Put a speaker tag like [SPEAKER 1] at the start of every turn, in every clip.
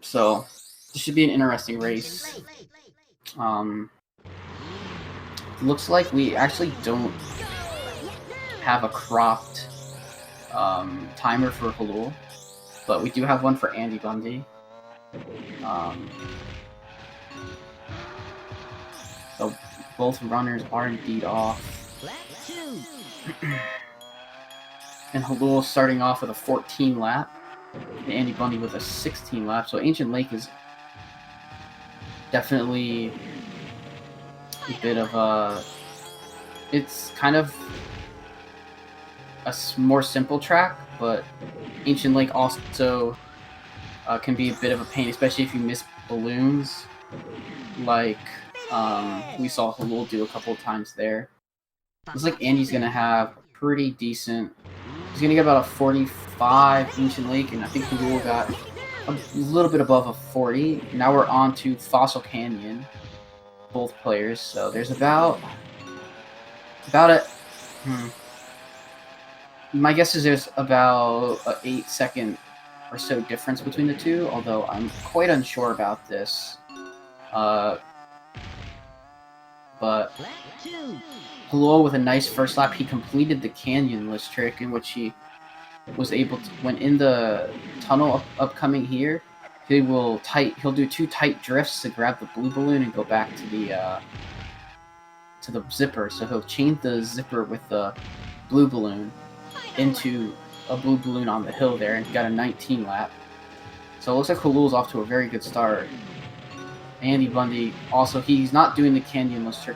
[SPEAKER 1] So this should be an interesting race. Looks like we actually don't have a cropped timer for hellool, but we do have one for AndyBundy. So both runners are indeed off. And hellool starting off with a 14 lap, and AndyBundy with a 16 lap. So Ancient Lake is definitely a bit of a... It's kind of a more simple track, but Ancient Lake also can be a bit of a pain, especially if you miss balloons, like we saw hellool do a couple times there. Looks like Andy's going to have a pretty decent... He's going to get about a 45 Ancient Lake, and I think hellool got a little bit above a 40. Now we're on to Fossil Canyon, both players, so there's about a... My guess is there's about an 8-second or so difference between the two, although I'm quite unsure about this. But hellool with a nice first lap. He completed the canyonless trick, in which he was able to, when in the tunnel upcoming here, he'll do 2 tight drifts to grab the blue balloon and go back to the zipper. So he'll chain the zipper with the blue balloon into a blue balloon on the hill there, and he got a 19 lap. So it looks like hellool's off to a very good start. AndyBundy also, he's not doing the canyonless trick.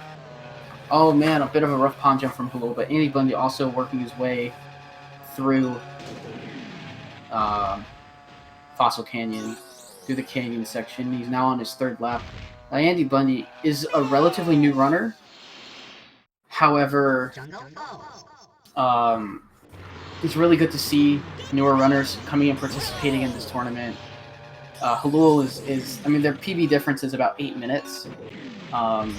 [SPEAKER 1] Oh man, a bit of a rough pond jump from hellool, but AndyBundy also working his way through Fossil Canyon, through the canyon section. He's now on his 3rd lap. AndyBundy is a relatively new runner. However, it's really good to see newer runners coming and participating in this tournament. hellool is I mean, their PB difference is about 8 minutes. But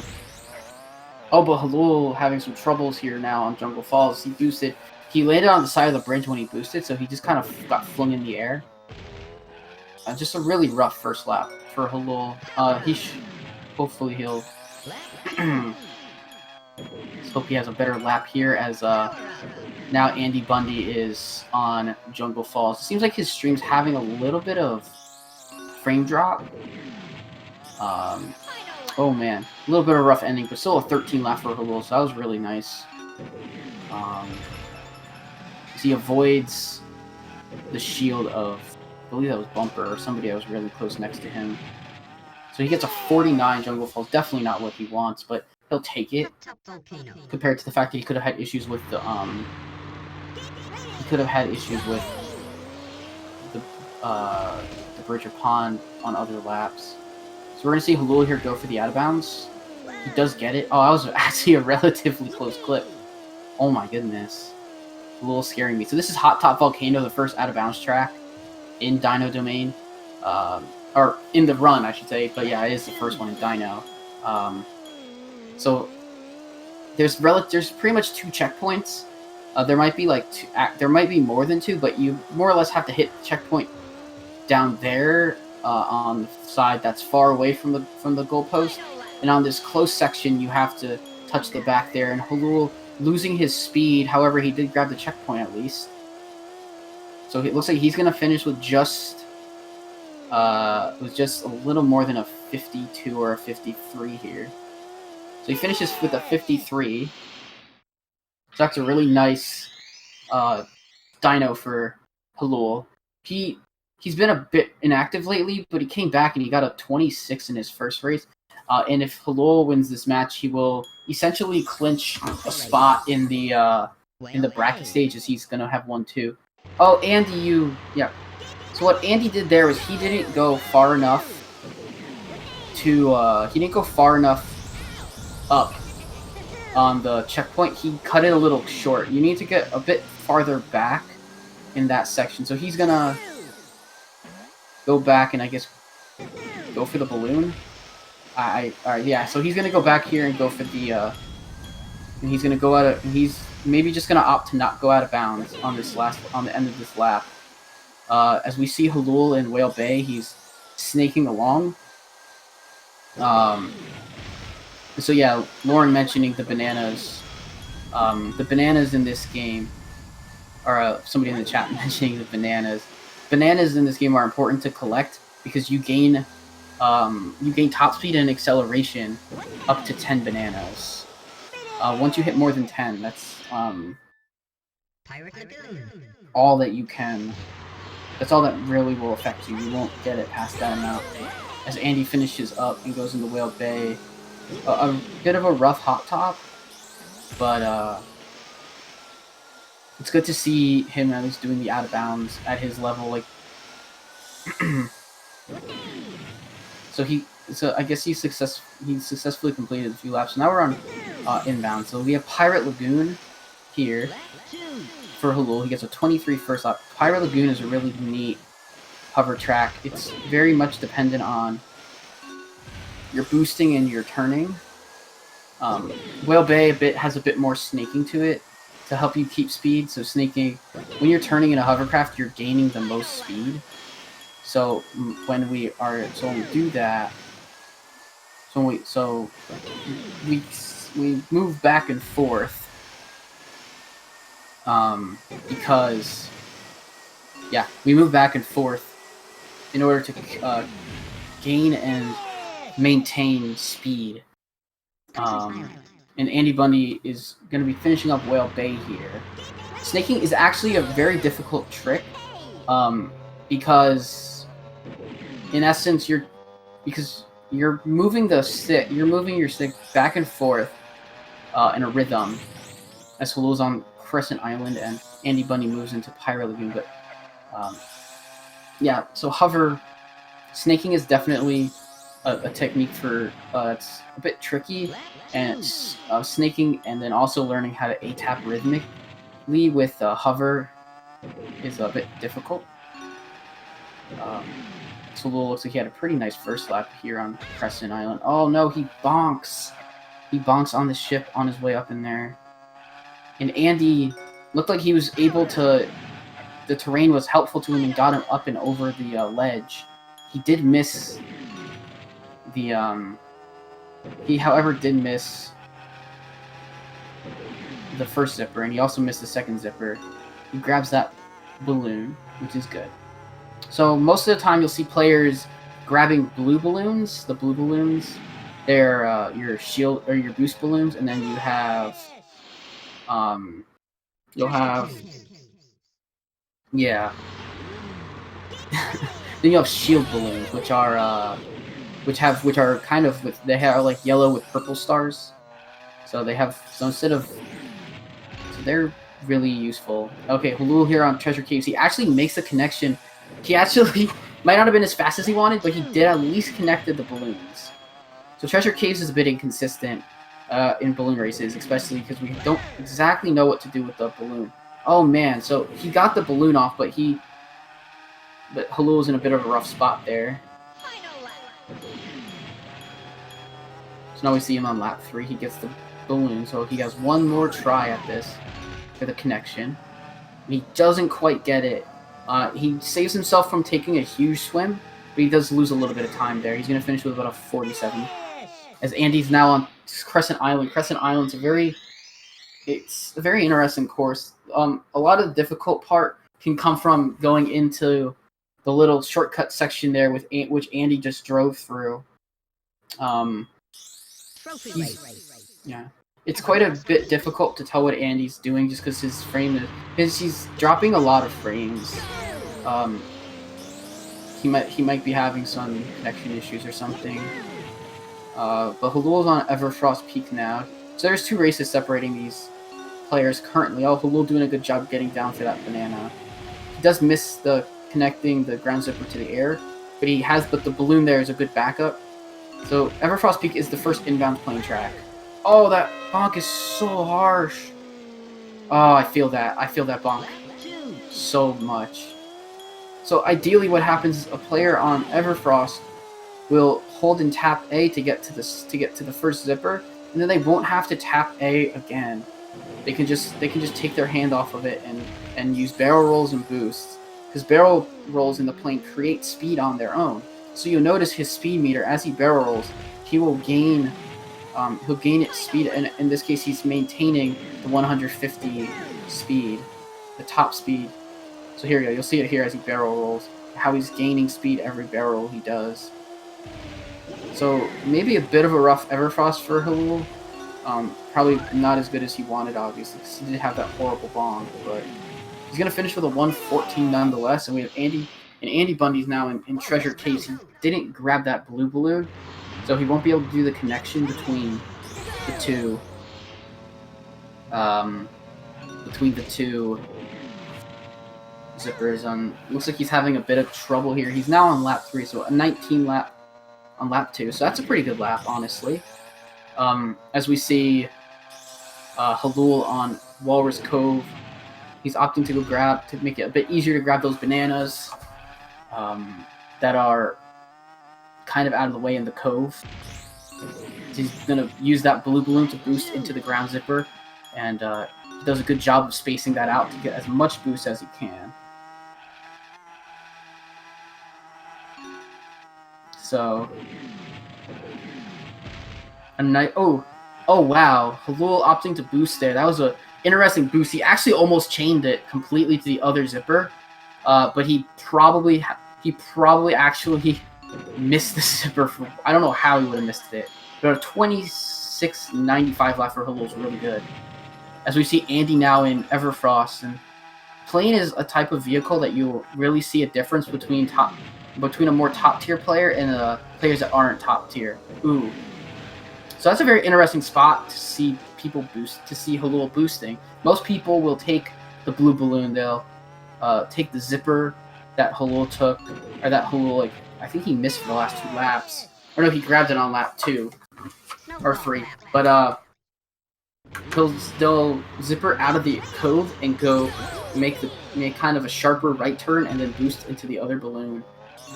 [SPEAKER 1] hellool having some troubles here now on Jungle Falls. He boosted. He landed on the side of the bridge when he boosted, so he just kind of got flung in the air. Just a really rough first lap for hellool. Hopefully he'll... Let's hope he has a better lap here, as now AndyBundy is on Jungle Falls. It seems like his stream's having a little bit of frame drop. Oh man, a little bit of a rough ending, but still a 13 lap for hellool, so that was really nice. He avoids the shield of, I believe that was Bumper, or somebody that was really close next to him. So he gets a 49 Jungle Falls, definitely not what he wants, but he'll take it, compared to the fact that he could have had issues with the, the bridge or pond on other laps. So we're going to see hellool here go for the out of bounds. He does get it. Oh, that was actually a relatively close clip. Oh my goodness. A little scaring me. So this is Hot Top Volcano, the first out of bounds track in Dino Domain. Or in the run, I should say. But yeah, it is the first one in Dino. So there's pretty much 2 checkpoints. There might be there might be more than 2, but you more or less have to hit the checkpoint down there on the side that's far away from the goalpost, and on this close section you have to touch the back there. And hellool losing his speed, however he did grab the checkpoint at least. So it looks like he's gonna finish with just a little more than a 52 or a 53 here. So he finishes with a 53. So that's a really nice dyno for hellool. He's been a bit inactive lately, but he came back and he got a 26 in his first race. And if hellool wins this match, he will essentially clinch a spot in the bracket stage, as he's gonna have 1-2. Oh, Andy, yeah. So what Andy did there was he didn't go far enough up on the checkpoint. He cut it a little short. You need to get a bit farther back in that section. So he's gonna go back and I guess go for the balloon. Yeah. So he's gonna go back here and go for the and he's gonna go out of. He's maybe just gonna opt to not go out of bounds on the end of this lap. As we see hellool in Whale Bay, he's snaking along. So yeah, Lauren mentioning the bananas. The bananas in this game, or somebody in the chat mentioning the bananas. Bananas in this game are important to collect because you gain top speed and acceleration up to 10 bananas. Once you hit more than 10, that's all that you can. That's all that really will affect you. You won't get it past that amount. As Andy finishes up and goes into Whale Bay, a bit of a rough hot top, but it's good to see him at least doing the out of bounds at his level. Like, so I guess he successfully completed a few laps. So now we're on inbound. So we have Pirate Lagoon here for hellool. He gets a 23 first lap. Pirate Lagoon is a really neat hover track. It's very much dependent on your boosting and your turning. Whale Bay has a bit more snaking to it to help you keep speed. So snaking, when you're turning in a hovercraft, you're gaining the most speed. So when we do that, we move back and forth, because we move back and forth in order to gain and maintain speed. And AndyBundy is going to be finishing up Whale Bay here. Snaking is actually a very difficult trick, because in essence you're moving your stick back and forth in a rhythm as hellool's on Crescent Island and AndyBundy moves into Pirate Lagoon. But so snaking is definitely a technique for it's a bit tricky, and it's snaking and then also learning how to A-tap rhythmically with hover is a bit difficult. So looks like he had a pretty nice first lap here on Crescent Island. Oh no, he bonks! He bonks on the ship on his way up in there. And Andy looked like he was able to... The terrain was helpful to him and got him up and over the ledge. He did miss the... He, however, did miss the first zipper, and he also missed the second zipper. He grabs that balloon, which is good. So most of the time you'll see players grabbing blue balloons. The blue balloons, they're your shield or your boost balloons, and then you have then you have shield balloons, which are kind of they have like yellow with purple stars. So they're really useful. Okay, hellool here on Treasure Caves. He actually makes a connection. He actually might not have been as fast as he wanted, but he did at least connected the balloons. So Treasure Caves is a bit inconsistent in balloon races, especially because we don't exactly know what to do with the balloon. Oh man, so he got the balloon off, but hellool's in a bit of a rough spot there. So now we see him on lap 3. He gets the balloon, so he has one more try at this for the connection. He doesn't quite get it. He saves himself from taking a huge swim, but he does lose a little bit of time there. He's going to finish with about a 47. As Andy's now on Crescent Island. Crescent Island's a very interesting course. A lot of the difficult part can come from going into the little shortcut section there which Andy just drove through. It's quite a bit difficult to tell what Andy's doing just because his frame he's dropping a lot of frames. He might be having some connection issues or something. But hellool's on Everfrost Peak now. So there's 2 races separating these players currently. Oh, hellool doing a good job getting down for that banana. He does miss connecting the ground zipper to the air, but the balloon there is a good backup. So Everfrost Peak is the first inbound plane track. Oh, that bonk is so harsh. Oh, I feel that bonk so much. So ideally what happens is a player on Everfrost will hold and tap A to get to the first zipper, and then they won't have to tap A again. They can just take their hand off of it and use barrel rolls and boosts, because barrel rolls in the plane create speed on their own. So you'll notice his speed meter as he barrel rolls, he will gain. He'll gain its speed, and in this case, he's maintaining the 150 speed, the top speed. So here you go. You'll see it here as he barrel rolls, how he's gaining speed every barrel he does. So maybe a bit of a rough Everfrost for hellool. Probably not as good as he wanted, obviously, because he did have that horrible bomb. But he's gonna finish with a 114 nonetheless, and we have AndyBundy's now in treasure case. He didn't grab that blue balloon, so he won't be able to do the connection between the two. Zippers. Looks like he's having a bit of trouble here. He's now on lap 3, so a 19 lap on lap 2. So that's a pretty good lap, honestly. As we see hellool on Walrus Cove, he's opting to go to make it a bit easier to grab those bananas that are kind of out of the way in the cove. He's going to use that blue balloon to boost into the ground zipper, and he does a good job of spacing that out to get as much boost as he can. So, oh wow, hellool opting to boost there. That was a interesting boost. He actually almost chained it completely to the other zipper, but he probably actually missed the zipper. I don't know how he would have missed it, but a 26.95 lap for hellool is really good. As we see Andy now in Everfrost, and plane is a type of vehicle that you'll really see a difference between a more top tier player and players that aren't top tier. Ooh. So that's a very interesting spot to see people hellool boosting. Most people will take the blue balloon. They'll take the zipper that hellool took, or that hellool, like, I think he missed for the last 2 laps. Or no, he grabbed it on lap 2 or 3. But they'll zipper out of the cove and go make kind of a sharper right turn and then boost into the other balloon.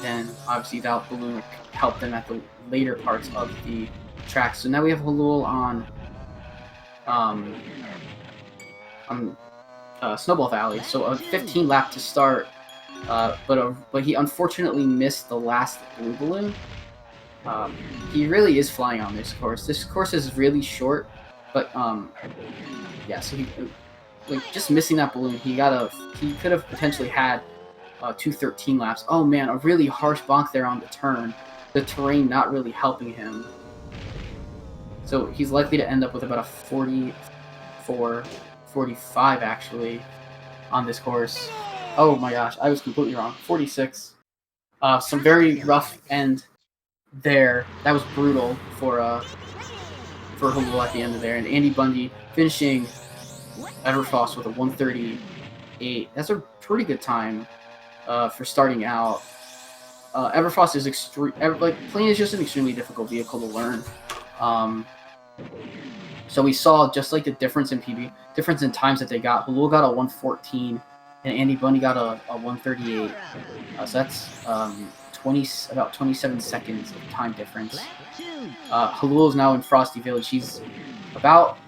[SPEAKER 1] And obviously that balloon will help them at the later parts of the track. So now we have hellool on Snowball Valley. So a 15 lap to start, but he unfortunately missed the last blue balloon. He really is flying on this course. This course is really short, but yeah. So he just missing that balloon. He could have potentially had 213 laps. Oh man, a really harsh bonk there on the turn. The terrain not really helping him. So he's likely to end up with about a 44, 45 actually on this course. Oh my gosh, I was completely wrong. 46. Some very rough end there. That was brutal for hellool at the end of there. And AndyBundy finishing Everfrost with a 138. That's a pretty good time for starting out. Everfrost is plane is just an extremely difficult vehicle to learn. So we saw just like the difference in times that they got. hellool got a 114, and AndyBundy got a 138. So that's about 27 seconds of time difference. hellool is now in Frosty Village. He's about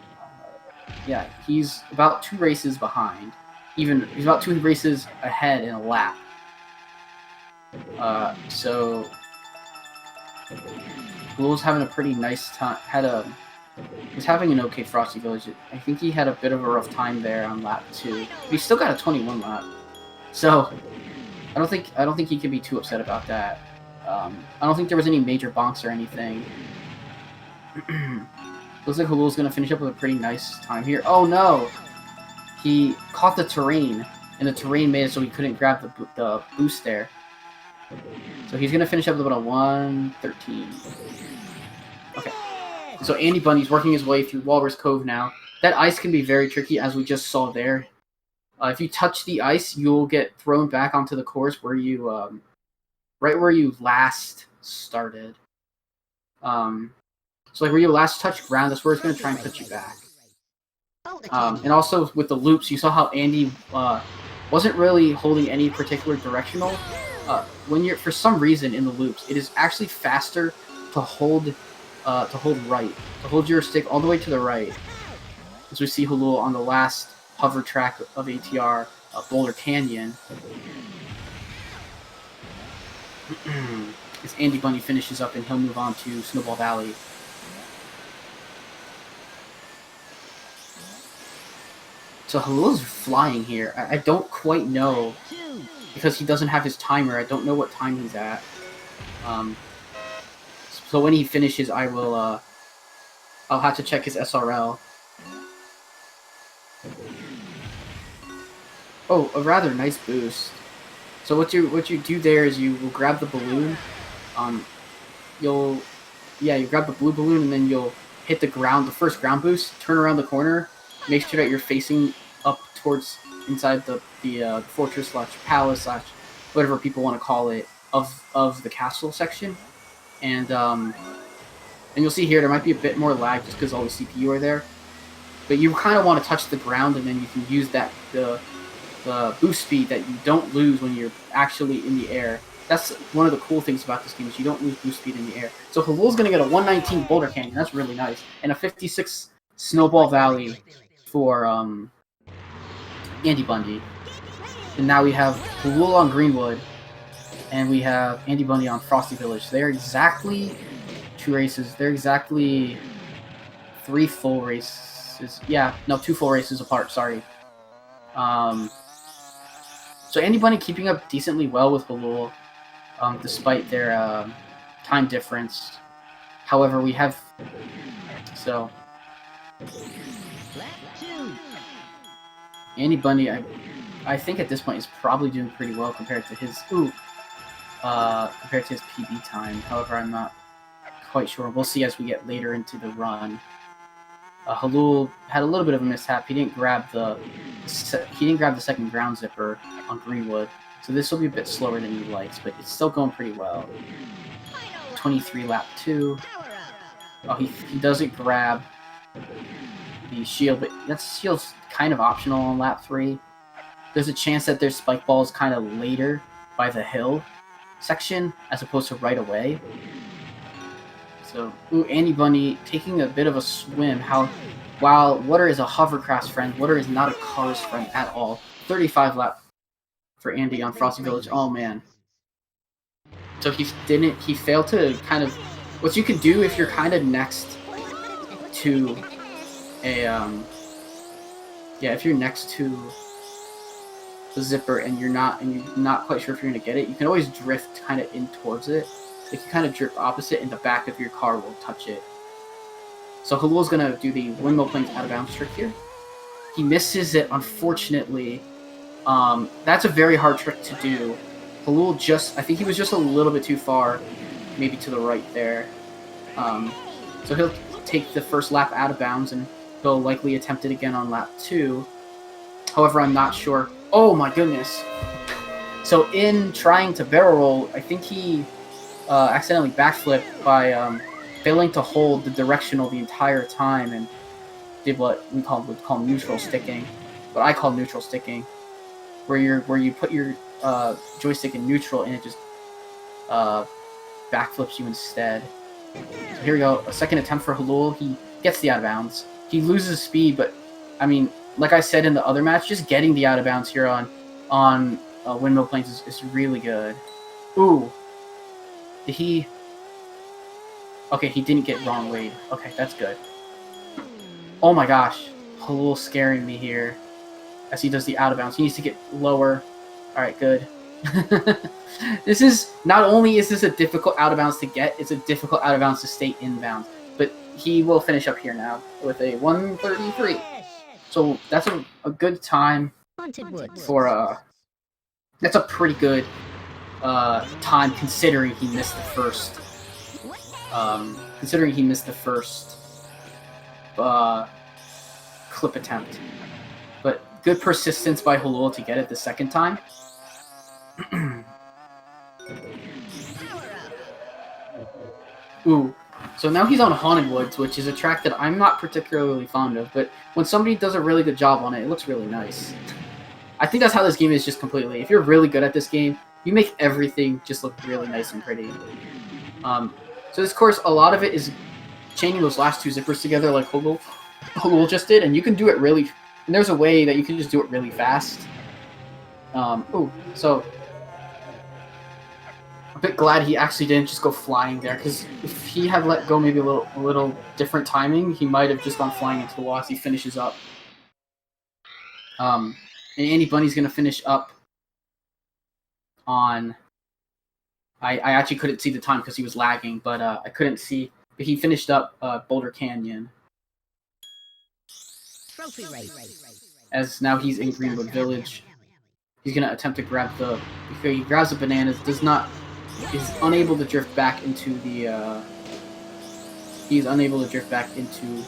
[SPEAKER 1] 2 races behind. He's about 2 races ahead in a lap. So hellool's having a pretty nice time. Was having an okay Frosty Village. I think he had a bit of a rough time there on lap 2. But he still got a 21 lap. So I don't think he can be too upset about that. I don't think there was any major bonks or anything. Looks like hellool's gonna finish up with a pretty nice time here. Oh no! He caught the terrain, and the terrain made it so he couldn't grab the boost there. So he's gonna finish up with about a 113. Okay. So AndyBundy's working his way through Walrus Cove now. That ice can be very tricky, as we just saw there. If you touch the ice, you'll get thrown back onto the course where you, right where you last started. So like where you last touched ground, that's where it's going to try and put you back. And also with the loops, you saw how Andy wasn't really holding any particular directional. When you're, for some reason in the loops, it is actually faster to hold your stick all the way to the right. As we see hellool on the last hover track of ATR, Boulder Canyon. as AndyBundy finishes up, and he'll move on to Snowball Valley. So hellool's flying here. I don't quite know, because he doesn't have his timer. I don't know what time he's at. So when he finishes, I will, I'll have to check his SRL. Oh, a rather nice boost. So what you do there is you will grab the balloon. You grab the blue balloon, and then you'll hit the ground, the first ground boost. Turn around the corner. Make sure that you're facing up towards inside the fortress / palace / whatever people want to call it of the castle section. And you'll see here there might be a bit more lag just because all the CPU are there. But you kind of want to touch the ground, and then you can use that the boost speed that you don't lose when you're actually in the air. That's one of the cool things about this game, is you don't lose boost speed in the air. So hellool's going to get a 119 Boulder Canyon. That's really nice. And a 56 Snowball Valley for AndyBundy. And now we have hellool on Greenwood, and we have AndyBundy on Frosty Village. They're exactly 2 races. They're exactly 3 full races. Yeah, no, 2 full races apart, sorry. So AndyBundy keeping up decently well with hellool, despite their time difference. However, we have... So... AndyBundy, I think at this point is probably doing pretty well compared to his PB time. However, I'm not quite sure. We'll see as we get later into the run. hellool had a little bit of a mishap. He didn't grab the second ground zipper on Greenwood, so this will be a bit slower than he likes, but it's still going pretty well. 23 lap 2. Oh, he doesn't grab the shield, but that shield's kind of optional on lap 3. There's a chance that there's spike balls kind of later by the hill section as opposed to right away. So, AndyBundy taking a bit of a swim. While Water is a hovercraft's friend, Water is not a car's friend at all. 35 lap for Andy on Frosty Village. Oh man. So he failed to kind of, what you can do if you're kind of next to a, if you're next to the zipper and you're not quite sure if you're gonna get it, you can always drift kind of in towards it. If you kind of drift opposite, and the back of your car will touch it. So hellool's gonna do the windmill planes out of bounds trick here. He misses it, unfortunately. That's a very hard trick to do. hellool I think he was just a little bit too far, maybe to the right there. So he'll take the first lap out of bounds, and he'll likely attempt it again on lap 2. However, I'm not sure. Oh my goodness. So in trying to barrel roll, I think he accidentally backflipped by failing to hold the directional the entire time, and did what we would call neutral sticking, what I call neutral sticking, where you put your joystick in neutral and it just backflips you instead. So here we go, a second attempt for hellool. He gets the out of bounds. He loses speed, but I mean, like I said in the other match, just getting the out of bounds here on windmill planes is really good. Ooh. Did he... Okay, he didn't get wrong weighed. Okay, that's good. Oh my gosh. hellool scaring me here as he does the out of bounds. He needs to get lower. Alright, good. This is... Not only is this a difficult out of bounds to get, it's a difficult out of bounds to stay in bounds. But he will finish up here now with a 1:33. So that's a good time for... That's a pretty good time considering he missed the first... clip attempt. But good persistence by hellool to get it the second time. Ooh. So now he's on Haunted Woods, which is a track that I'm not particularly fond of, but when somebody does a really good job on it, it looks really nice. I think that's how this game is just completely. If you're really good at this game, you make everything just look really nice and pretty. So this course, a lot of it is chaining those last 2 zippers together like hellool just did, and you can do it really... And there's a way that you can just do it really fast. So... A bit glad he actually didn't just go flying there, because if he had let go maybe a little different timing, he might have just gone flying into the wall as he finishes up. And AndyBundy's gonna finish up on. I actually couldn't see the time because he was lagging, but I couldn't see. But he finished up Boulder Canyon.
[SPEAKER 2] Trophy race.
[SPEAKER 1] As now he's in Greenwood Village. He's gonna attempt to grab the. He grabs the bananas. Is unable to drift back into the. He's unable to drift back into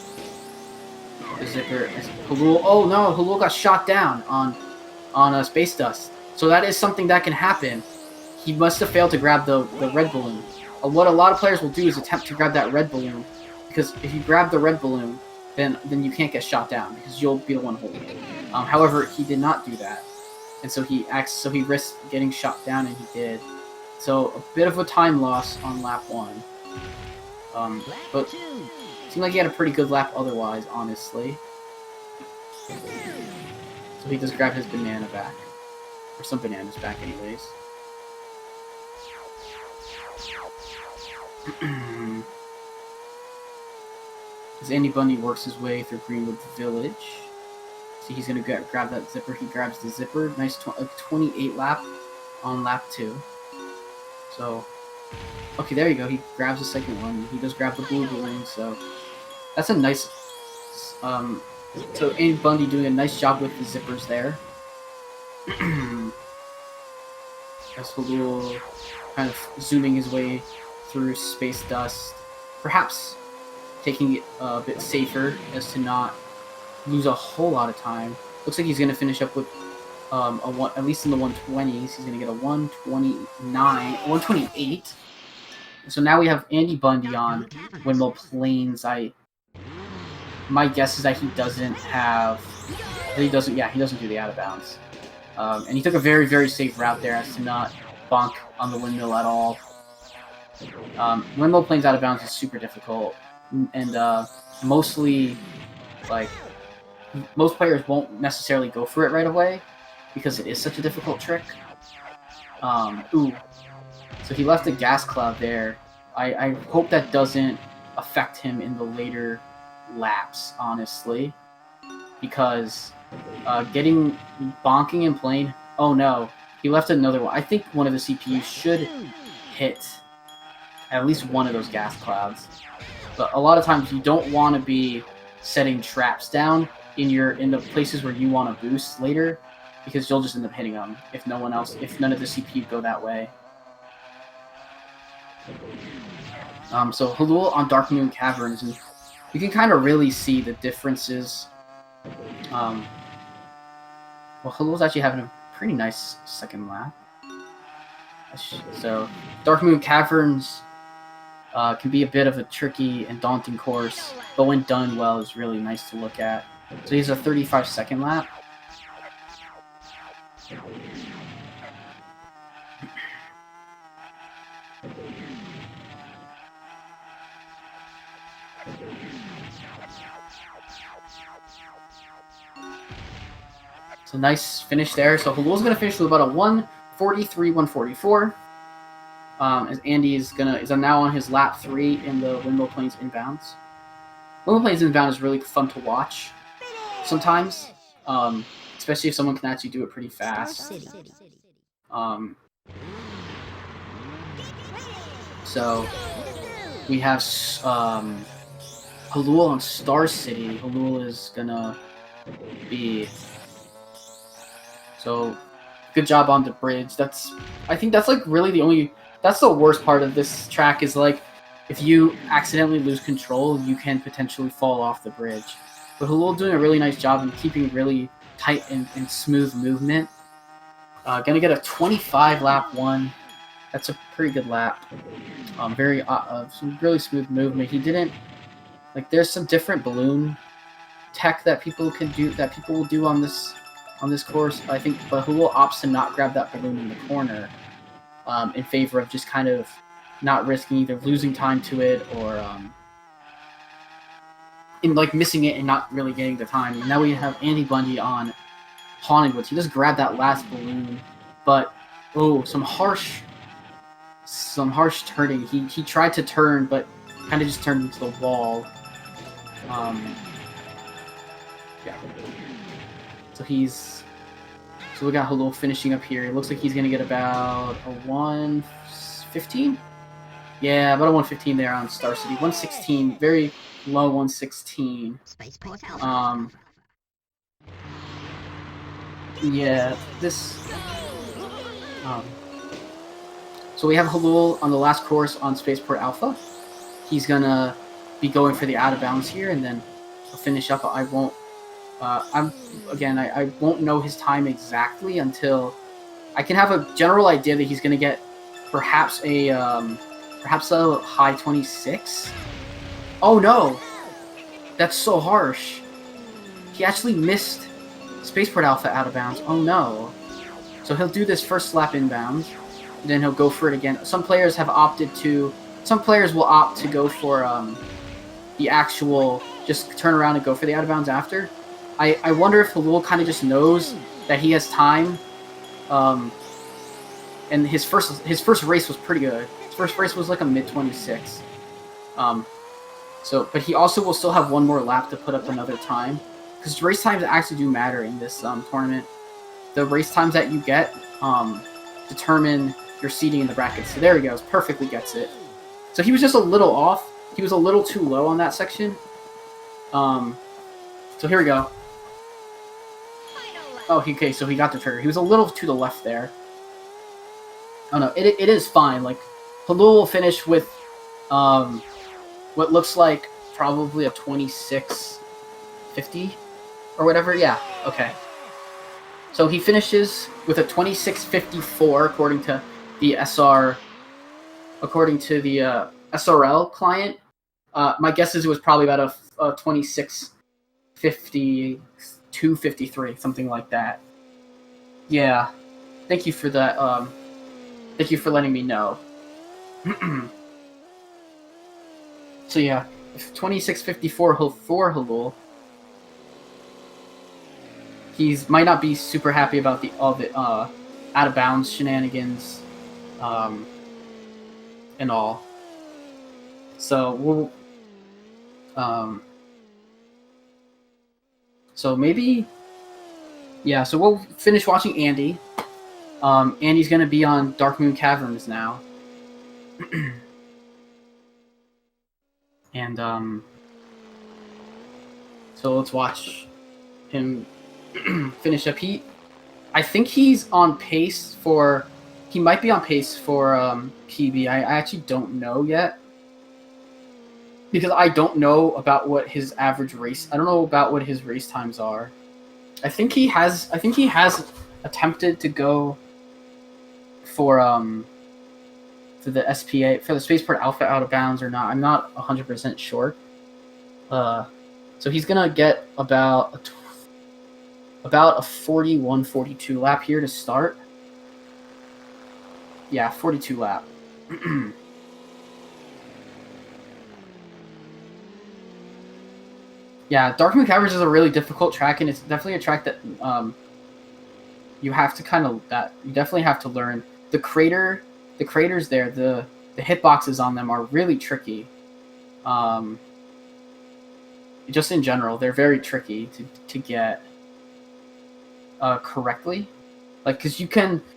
[SPEAKER 1] the zipper. hellool. Oh no! hellool got shot down on space dust. So that is something that can happen. He must have failed to grab the red balloon. What a lot of players will do is attempt to grab that red balloon, because if you grab the red balloon, then you can't get shot down because you'll be the one holding it. However, he did not do that, and so he risked getting shot down, and he did. So a bit of a time loss on lap 1. But it seemed like he had a pretty good lap otherwise, honestly. So he does grab his banana back, or some bananas back, anyways. As AndyBundy works his way through Greenwood Village. See, he's going to grab that zipper. He grabs the zipper. Nice 28 lap on lap 2. So, okay, there you go. He grabs the second one. He does grab the blue balloon, so that's a nice... so AndyBundy doing a nice job with the zippers there. As hellool kind of zooming his way through space dust, perhaps taking it a bit safer as to not lose a whole lot of time. Looks like he's going to finish up with at least in the 120s. He's going to get a 128. So now we have AndyBundy on Windmill Plains. My guess is that he doesn't do the out of bounds. And he took a very, very safe route there as to not bonk on the windmill at all. Windmill Plains out of bounds is super difficult, and mostly, like, most players won't necessarily go for it right away because it is such a difficult trick. So he left a gas cloud there. I hope that doesn't affect him in the later laps, honestly, because getting bonking and playing. Oh no, he left another one. I think one of the CPUs should hit at least one of those gas clouds. But a lot of times you don't want to be setting traps down in the places where you want to boost later, because you'll just end up hitting them if none of the CPU go that way. So hellool on Dark Moon Caverns, and you can kind of really see the differences. Well, hellool's actually having a pretty nice second lap. So Dark Moon Caverns can be a bit of a tricky and daunting course, but when done well, is really nice to look at. So he's a 35-second lap. So nice finish there. So hellool's gonna finish with about a 143, 144. As Andy is now on his lap 3 in the Windmill Plains inbounds. Windmill Plains inbound is really fun to watch sometimes, especially if someone can actually do it pretty fast. So we have hellool on Star City. hellool is gonna be. So, good job on the bridge. I think that's like really that's the worst part of this track, is like, if you accidentally lose control, you can potentially fall off the bridge. But hellool doing a really nice job in keeping really tight and smooth movement. Gonna get a 25 lap 1. That's a pretty good lap. Some really smooth movement. He didn't, there's some different balloon tech that people will do on this course, I think, but hellool opts to not grab that balloon in the corner, in favor of just kind of not risking either losing time to it or missing it and not really getting the time. And now we have AndyBundy on Haunted Woods. He just grabbed that last balloon, but some harsh some harsh turning. He tried to turn, but kind of just turned into the wall. Yeah. So we got hellool finishing up here. It looks like he's gonna get about a 115. Yeah, about a 115 there on Star City. 116, very low 116. Yeah, this. So we have hellool on the last course on Spaceport Alpha. He's gonna be going for the out of bounds here, and then he'll finish up. I won't. I won't know his time exactly until I can have a general idea that he's gonna get perhaps a high 26. Oh no, that's so harsh. He actually missed Spaceport Alpha out of bounds. Oh no. So he'll do this first lap inbounds, and then he'll go for it again. Some players will opt to go for the actual, just turn around and go for the out of bounds after. I wonder if hellool kind of just knows that he has time, and his first race was pretty good. His first race was like a mid-26. But he also will still have one more lap to put up another time, because race times actually do matter in this tournament. The race times that you get determine your seeding in the brackets. So there he goes, perfectly gets it. So he was just a little off. He was a little too low on that section. So here we go. Oh, okay, so he got the trigger. He was a little to the left there. Oh no, it is fine. Like, hellool will finish with what looks like probably a 26.50 or whatever. Yeah, okay. So he finishes with a 26.54 according to the SRL client. My guess is it was probably about a 26.50. 253, something like that. Yeah, thank you for that. Thank you for letting me know. So yeah, 26.54 for hellool. He's might not be super happy about the out of bounds shenanigans, and all. So we'll So maybe, yeah, so we'll finish watching Andy. Andy's going to be on Dark Moon Caverns now. And, so let's watch him finish up. I think he's on pace for, he might be on pace for PB. I actually don't know yet. Because I don't know about what his average race. I don't know about what his race times are. I think he has attempted to go for the SPA, for the Spaceport Alpha out of bounds or not. I'm not 100% sure. So he's gonna get about a 41-42 lap here to start. Yeah, 42 lap. Yeah, Dark Moon Caverns is a really difficult track, and it's definitely a track that you have to you definitely have to learn. The craters there, the hitboxes on them are really tricky. Just in general, they're very tricky to get correctly. Like, because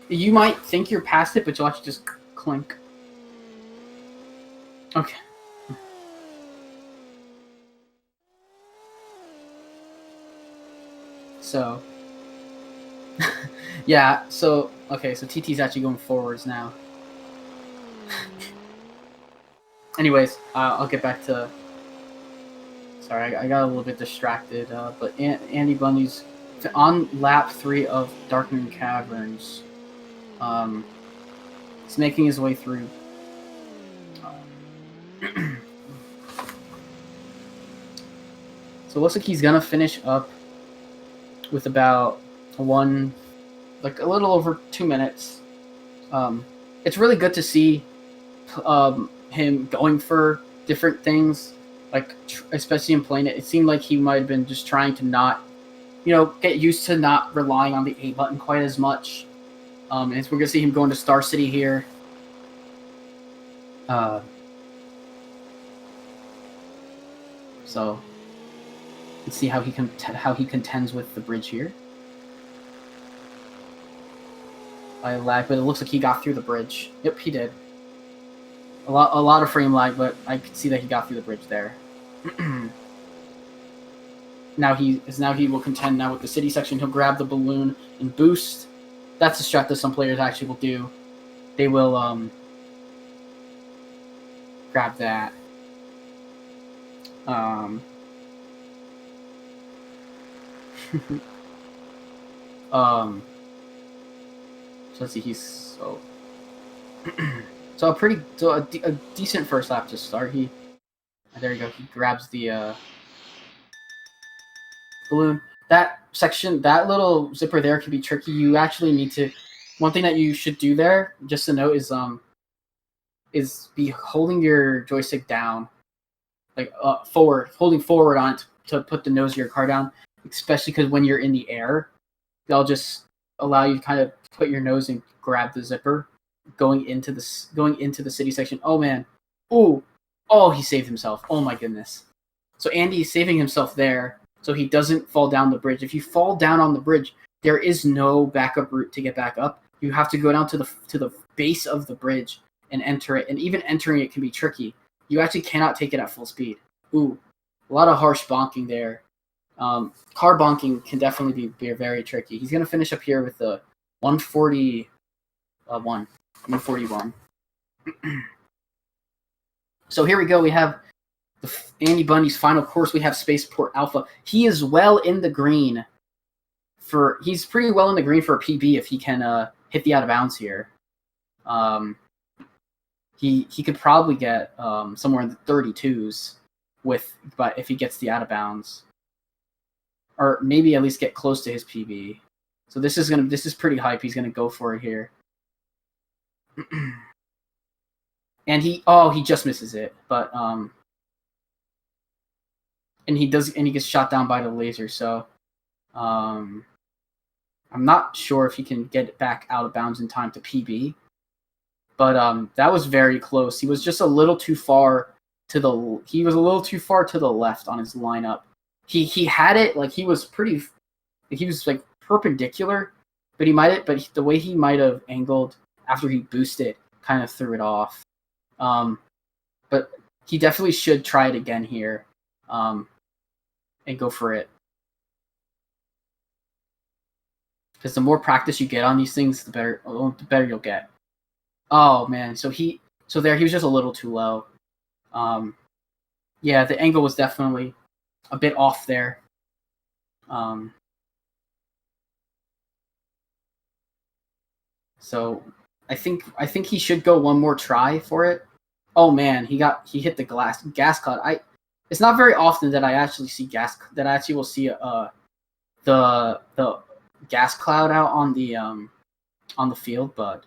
[SPEAKER 1] you might think you're past it, but you'll actually just clink. Okay. So, yeah, so, okay, so TT's actually going forwards now. Anyways, I'll get back to, sorry, I got a little bit distracted, but AndyBundy's on lap 3 of Dark Moon Caverns. He's making his way through. So it looks like he's gonna finish up with about a little over 2 minutes. It's really good to see him going for different things, like especially in playing it. It seemed like he might have been just trying to not, get used to not relying on the A button quite as much. And we're gonna see him going to Star City here. So let's see how he contends with the bridge here. By lag, but it looks like he got through the bridge. Yep, he did. A lot of frame lag, but I could see that he got through the bridge there. Now he will contend now with the city section. He'll grab the balloon and boost. That's a strat that some players actually will do. They will grab that. So let's see. He's so a decent first lap to start. There you go. He grabs the balloon. That section, that little zipper there can be tricky. You actually need to. One thing that you should do there, just to note, is be holding your joystick down, like holding forward on it to put the nose of your car down. Especially because when you're in the air, they'll just allow you to kind of put your nose and grab the zipper, going into the city section. Oh man, oh, he saved himself. Oh my goodness. So Andy is saving himself there, so he doesn't fall down the bridge. If you fall down on the bridge, there is no backup route to get back up. You have to go down to the base of the bridge and enter it. And even entering it can be tricky. You actually cannot take it at full speed. Ooh, a lot of harsh bonking there. Car bonking can definitely be very tricky. He's going to finish up here with the 141. So here we go. We have AndyBundy's final course. We have Spaceport Alpha. He is well in the green. He's pretty well in the green for a PB if he can hit the out of bounds here. He could probably get somewhere in the 32s but if he gets the out of bounds, or maybe at least get close to his PB. So this is pretty hype. He's gonna go for it here. And he just misses it, but and he gets shot down by the laser. So I'm not sure if he can get it back out of bounds in time to PB. But that was very close. He was just a little too far to the left on his lineup. He had it like he was like perpendicular, but the way he might have angled after he boosted kind of threw it off. But he definitely should try it again here, and go for it. Because the more practice you get on these things, the better you'll get. Oh man, so he was just a little too low. Yeah, the angle was definitely a bit off there. So I think he should go one more try for it. Oh man, he hit the gas cloud. It's not very often that I actually see will see the gas cloud out on the field, but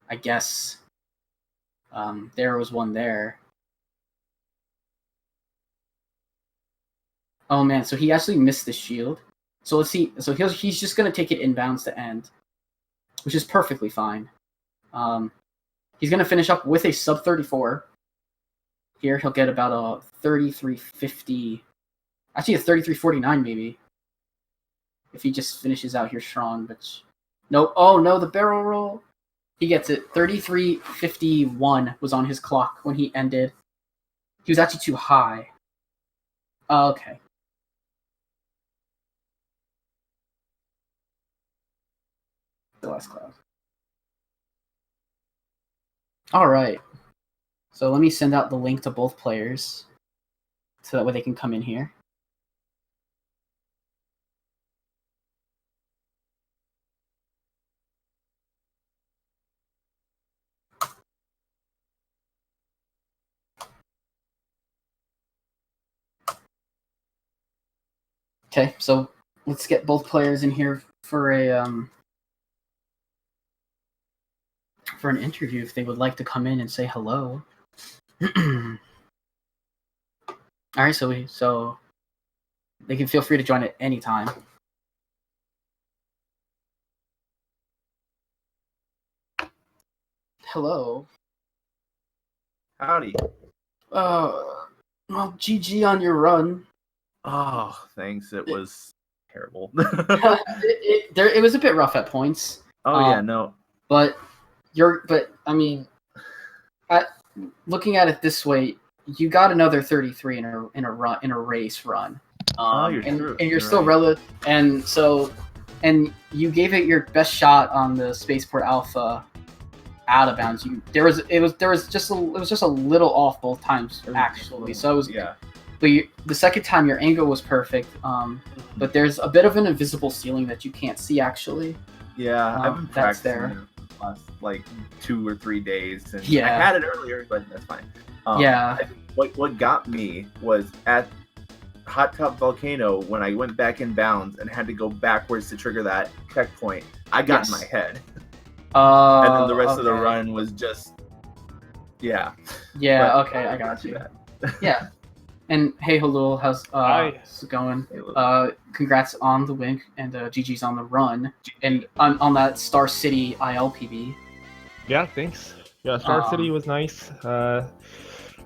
[SPEAKER 1] I guess there was one there. Oh man, so he actually missed the shield. So let's see. So he's just gonna take it inbounds to end, which is perfectly fine. He's gonna finish up with a sub 34. Here he'll get about a 33.50, actually a 33.49 maybe, if he just finishes out here strong. But no, oh no, the barrel roll. He gets it. 33.51 was on his clock when he ended. He was actually too high. Okay. The last cloud. All right. So let me send out the link to both players so that way they can come in here. Okay, so let's get both players in here for an interview if they would like to come in and say hello. All right, so they can feel free to join at any time. Hello.
[SPEAKER 2] Howdy.
[SPEAKER 1] Well, GG on your run.
[SPEAKER 2] Oh, thanks. It was terrible.
[SPEAKER 1] It was a bit rough at points.
[SPEAKER 2] Yeah, no.
[SPEAKER 1] But I mean, looking at it this way, you got another 33 in a race run.
[SPEAKER 2] You're true.
[SPEAKER 1] And you're still right. And you gave it your best shot on the Spaceport Alpha out of bounds. It was just a little off both times actually. So it was But the second time your angle was perfect. But there's a bit of an invisible ceiling that you can't see actually.
[SPEAKER 2] Yeah, I've been practicing there the last like 2 or 3 days, and I had it earlier, but that's fine. What got me was at Hot Top Volcano when I went back in bounds and had to go backwards to trigger that checkpoint. I got in my head. And then the rest of the run was just
[SPEAKER 1] Yeah, okay, I got you. Yeah. And hey, hello, how's it going? Congrats on the win, and GG's on the run, and on that Star City ILPB.
[SPEAKER 3] Yeah, thanks. Yeah, Star City was nice. Was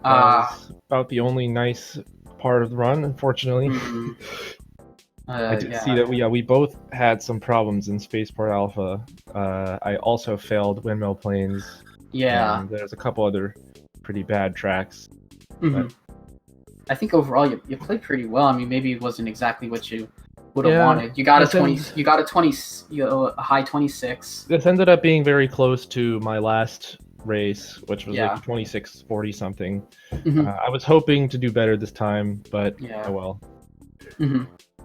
[SPEAKER 3] about the only nice part of the run, unfortunately. I did see that we both had some problems in Spaceport Alpha. I also failed Windmill Plains.
[SPEAKER 1] Yeah.
[SPEAKER 3] And there's a couple other pretty bad tracks.
[SPEAKER 1] But I think overall you played pretty well. I mean, maybe it wasn't exactly what you would have wanted. You got a high 26.
[SPEAKER 3] This ended up being very close to my last race, which was like 26:40 something. I was hoping to do better this time, but oh well.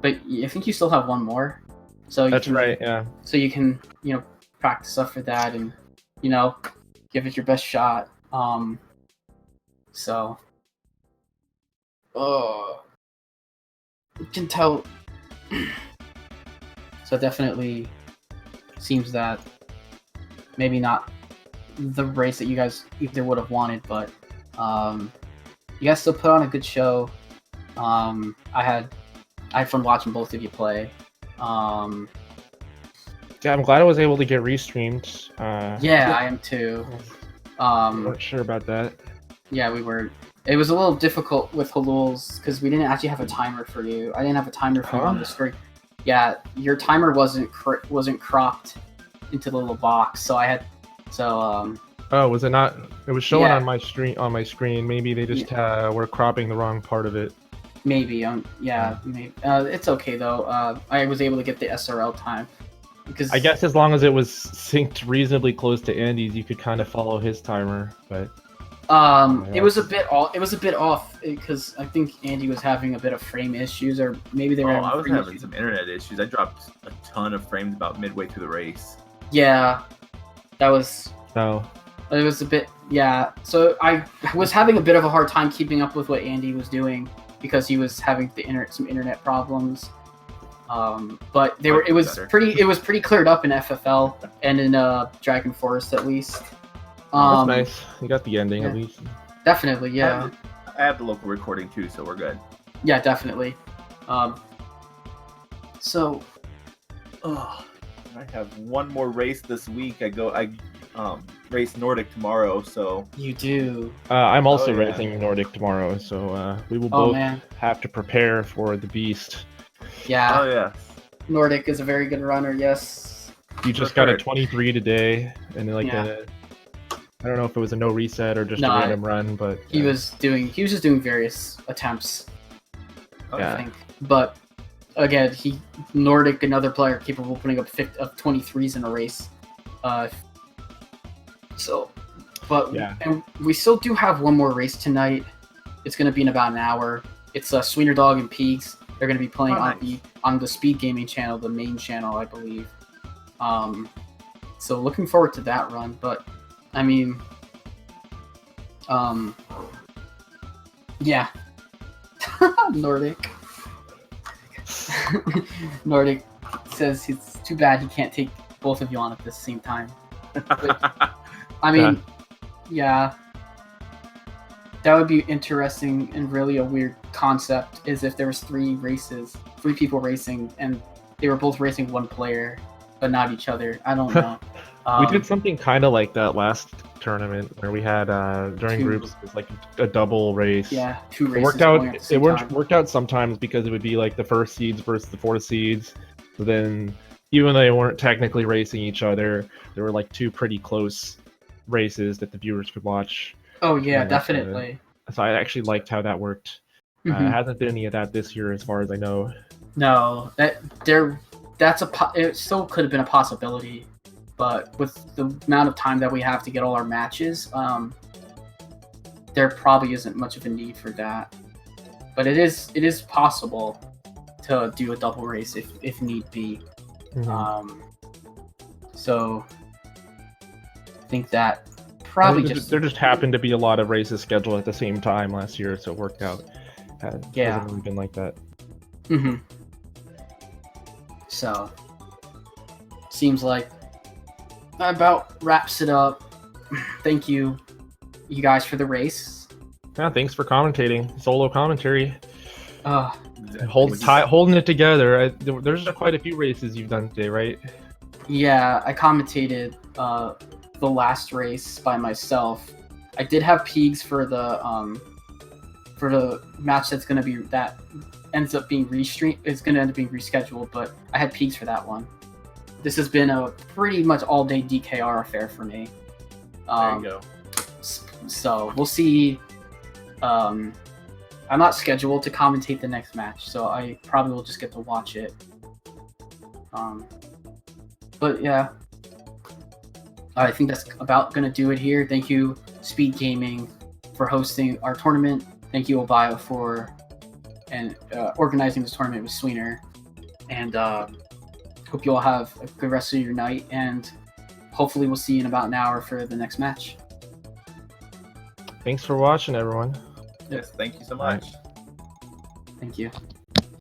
[SPEAKER 1] But I think you still have one more. So
[SPEAKER 3] that's right, yeah.
[SPEAKER 1] So you can, practice up for that and, give it your best shot. So you can tell. So it definitely seems that maybe not the race that you guys either would have wanted, but you guys still put on a good show. I had fun watching both of you play.
[SPEAKER 3] Yeah, I'm glad I was able to get restreamed.
[SPEAKER 1] Yeah, I am too.
[SPEAKER 3] Weren't sure about that.
[SPEAKER 1] Yeah, we were. It was a little difficult with hellool's because we didn't actually have a timer for you. I didn't have a timer for you on the screen. Yeah, your timer wasn't cropped into the little box, so I had. So
[SPEAKER 3] Oh, was it not? It was showing on my screen. Maybe they just were cropping the wrong part of it.
[SPEAKER 1] Maybe. Maybe. It's okay though. I was able to get the SRL time. Because
[SPEAKER 3] I guess as long as it was synced reasonably close to Andy's, you could kind of follow his timer. But
[SPEAKER 1] it was a bit off. It was a bit off because I think Andy was having a bit of frame issues, or maybe they were.
[SPEAKER 2] I was having some internet issues. I dropped a ton of frames about midway through the race.
[SPEAKER 1] Yeah, that was.
[SPEAKER 3] Oh.
[SPEAKER 1] It was a bit. Yeah. So I was having a bit of a hard time keeping up with what Andy was doing because he was having some internet problems. But it was pretty cleared up in FFL and in Dragon Forest at least.
[SPEAKER 3] That's nice. You got the ending at least.
[SPEAKER 1] Definitely, yeah.
[SPEAKER 2] I have the local recording too, so we're good.
[SPEAKER 1] Yeah, definitely. So,
[SPEAKER 2] I have one more race this week. I race Nordic tomorrow, so
[SPEAKER 1] you do.
[SPEAKER 3] I'm also racing Nordic tomorrow, so we will both have to prepare for the beast.
[SPEAKER 1] Yeah.
[SPEAKER 2] Oh yeah.
[SPEAKER 1] Nordic is a very good runner. Yes.
[SPEAKER 3] You just got a 23 today, and then I don't know if it was a no reset or just a random run, but
[SPEAKER 1] he was just doing various attempts. I think, but again, Nordic, another player capable of putting up 23s in a race. And we still do have one more race tonight. It's going to be in about an hour. It's Sweeter Dog and Peaks. They're going to be playing on the SpeedGaming channel, the main channel, I believe. So looking forward to that run. But I mean, yeah, Nordic. Nordic says it's too bad he can't take both of you on at the same time. But, I mean, yeah. That would be interesting and really a weird concept is if there was three people racing, and they were both racing one player, but not each other. I don't know.
[SPEAKER 3] We did something kind of like that last tournament where we had during groups it was like a double race.
[SPEAKER 1] Yeah, 2 races.
[SPEAKER 3] It worked out sometimes because it would be like the first seeds versus the 4th seeds. So then, even though they weren't technically racing each other, there were like 2 pretty close races that the viewers could watch.
[SPEAKER 1] Oh yeah, definitely.
[SPEAKER 3] So I actually liked how that worked. Hasn't been any of that this year, as far as I know.
[SPEAKER 1] No, it still could have been a possibility, but with the amount of time that we have to get all our matches, there probably isn't much of a need for that. But it is possible to do a double race if need be. So I think that probably
[SPEAKER 3] there just happened to be a lot of races scheduled at the same time last year, so it worked out. It hasn't really been like that.
[SPEAKER 1] So seems like that about wraps it up. Thank you guys for the race.
[SPEAKER 3] Yeah, thanks for commentating. Solo commentary. Holding it together. There's quite a few races you've done today, right?
[SPEAKER 1] Yeah, I commentated the last race by myself. I did have Peegs for the match that ends up being restreamed. It's gonna end up being rescheduled, but I had Peegs for that one. This has been a pretty much all-day DKR affair for me.
[SPEAKER 2] There you go.
[SPEAKER 1] So we'll see. I'm not scheduled to commentate the next match, so I probably will just get to watch it. But yeah, I think that's about gonna do it here. Thank you, SpeedGaming, for hosting our tournament. Thank you, Obio, for organizing this tournament with Sweener. And hope you all have a good rest of your night. And hopefully we'll see you in about an hour for the next match.
[SPEAKER 3] Thanks for watching, everyone.
[SPEAKER 2] Yes, thank you so much.
[SPEAKER 1] Thank you.